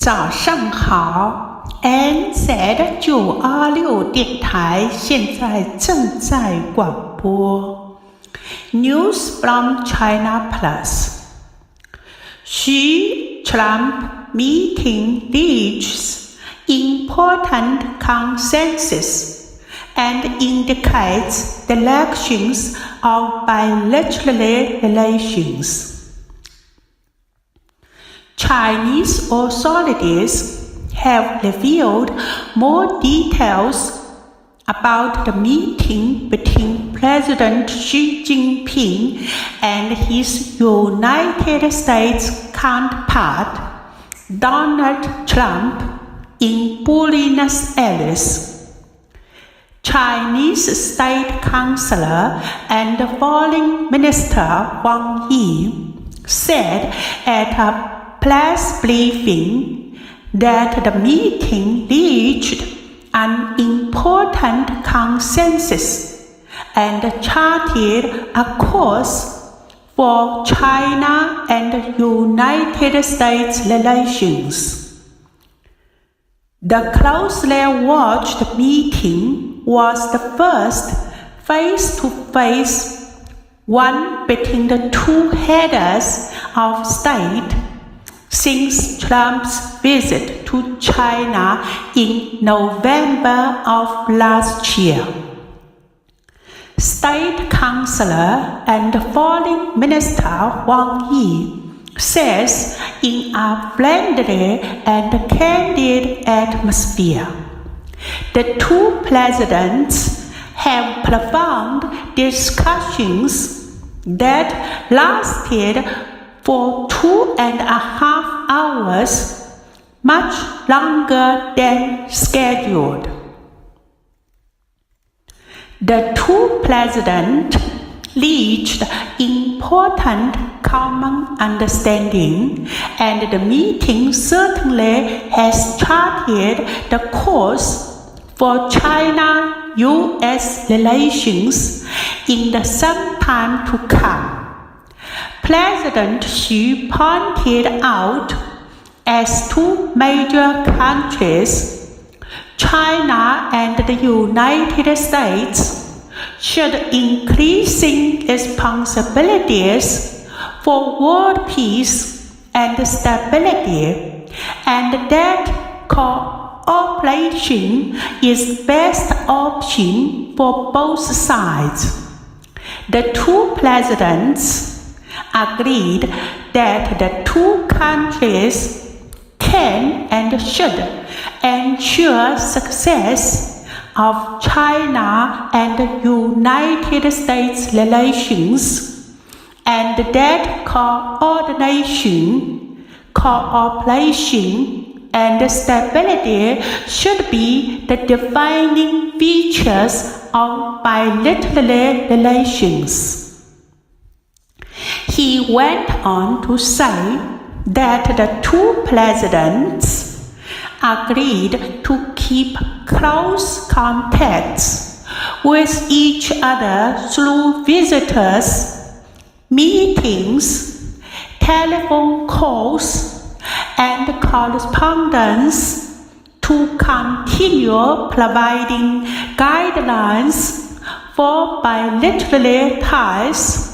早上好 ，NZ 926电台现在正在广播。News from China Plus. Xi-Trump meeting reaches important consensus and indicates the directions of bilateral relations.Chinese authorities have revealed more details about the meeting between President Xi Jinping and his United States counterpart, Donald Trump, in Buenos Aires. Chinese State Councilor and Foreign Minister Wang Yi said at a press briefing that the meeting reached an important consensus and charted a course for China and United States relations. The closely watched meeting was the first face-to-face one between the two heads of state since Trump's visit to China in November of last year. State Councilor and Foreign Minister Wang Yi says in a friendly and candid atmosphere, the two presidents have profound discussions that lasted for 2.5 hours, much longer than scheduled. The two presidents reached important common understanding, and the meeting certainly has charted the course for China-US relations in the some time to come. President Xi pointed out as two major countries, China and the United States, should increasing responsibilities for world peace and stability, and that cooperation is best option for both sides. The two presidents agreed that the two countries can and should ensure success of China and United States relations, and that cooperation, and stability should be the defining features of bilateral relations. He went on to say that the two presidents agreed to keep close contacts with each other through visitors, meetings, telephone calls, and correspondence to continue providing guidelines for bilateral ties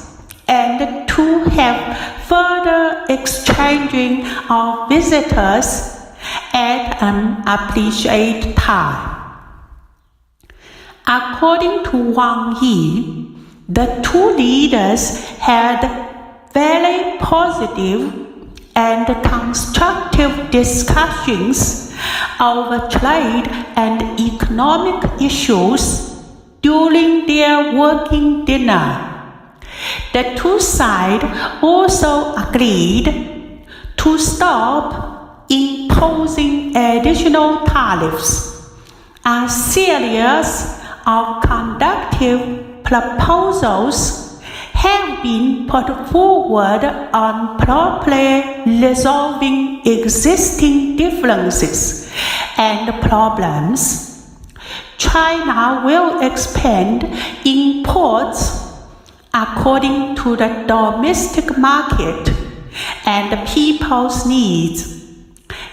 and to have further exchanging of visitors at an appropriate time. According to Wang Yi, the two leaders had very positive and constructive discussions over trade and economic issues during their working dinner. The two sides also agreed to stop imposing additional tariffs. A series of conductive proposals have been put forward on properly resolving existing differences and problems. China will expand imports according to the domestic market and people's needs.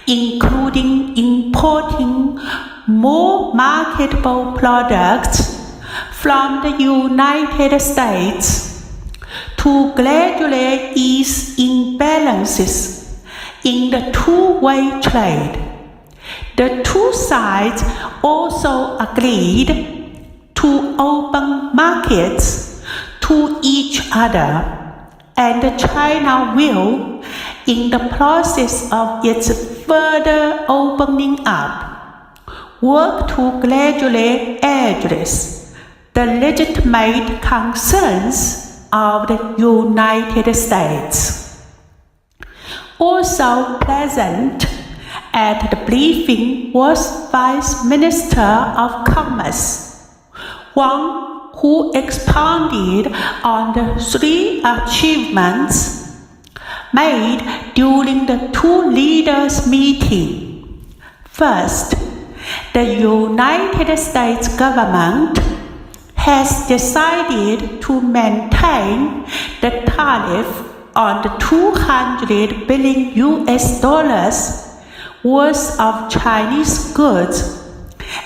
including importing more marketable products from the United States to gradually ease imbalances in the two-way trade. The two sides also agreed to open markets to each other, and China will, in the process of its further opening up, work to gradually address the legitimate concerns of the United States. Also present at the briefing was Vice Minister of Commerce, Wang, who expounded on the three achievements made during the two leaders' meeting. First, the United States government has decided to maintain the tariff on the $200 billion worth of Chinese goods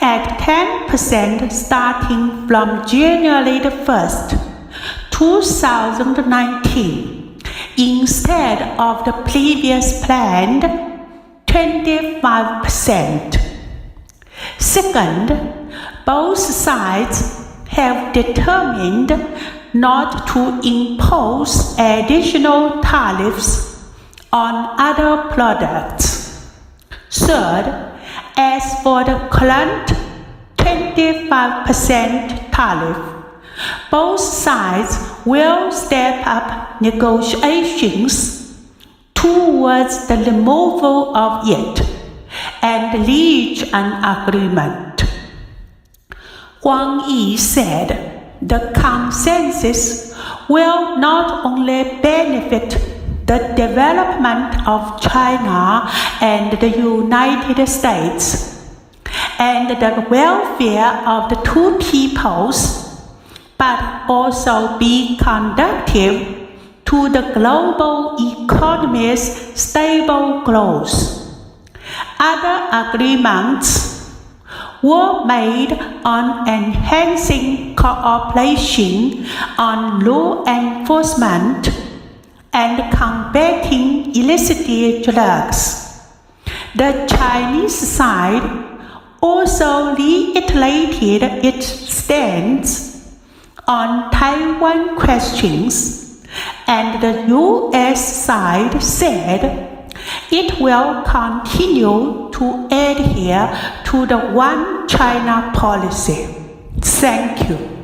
at 10% starting from January 1st, 2019, instead of the previous planned 25%. Second, both sides have determined not to impose additional tariffs on other products. Third, as for the current 25% tariff, both sides will step up negotiations towards the removal of it and reach an agreement. Wang Yi said the consensus will not only benefit the development of China and the United States and the welfare of the two peoples, but also be conducive to the global economy's stable growth. Other agreements were made on enhancing cooperation on law enforcement and combating illicit drugs. The Chinese side also reiterated its stance on Taiwan questions, and the U.S. side said it will continue to adhere to the One China policy. Thank you.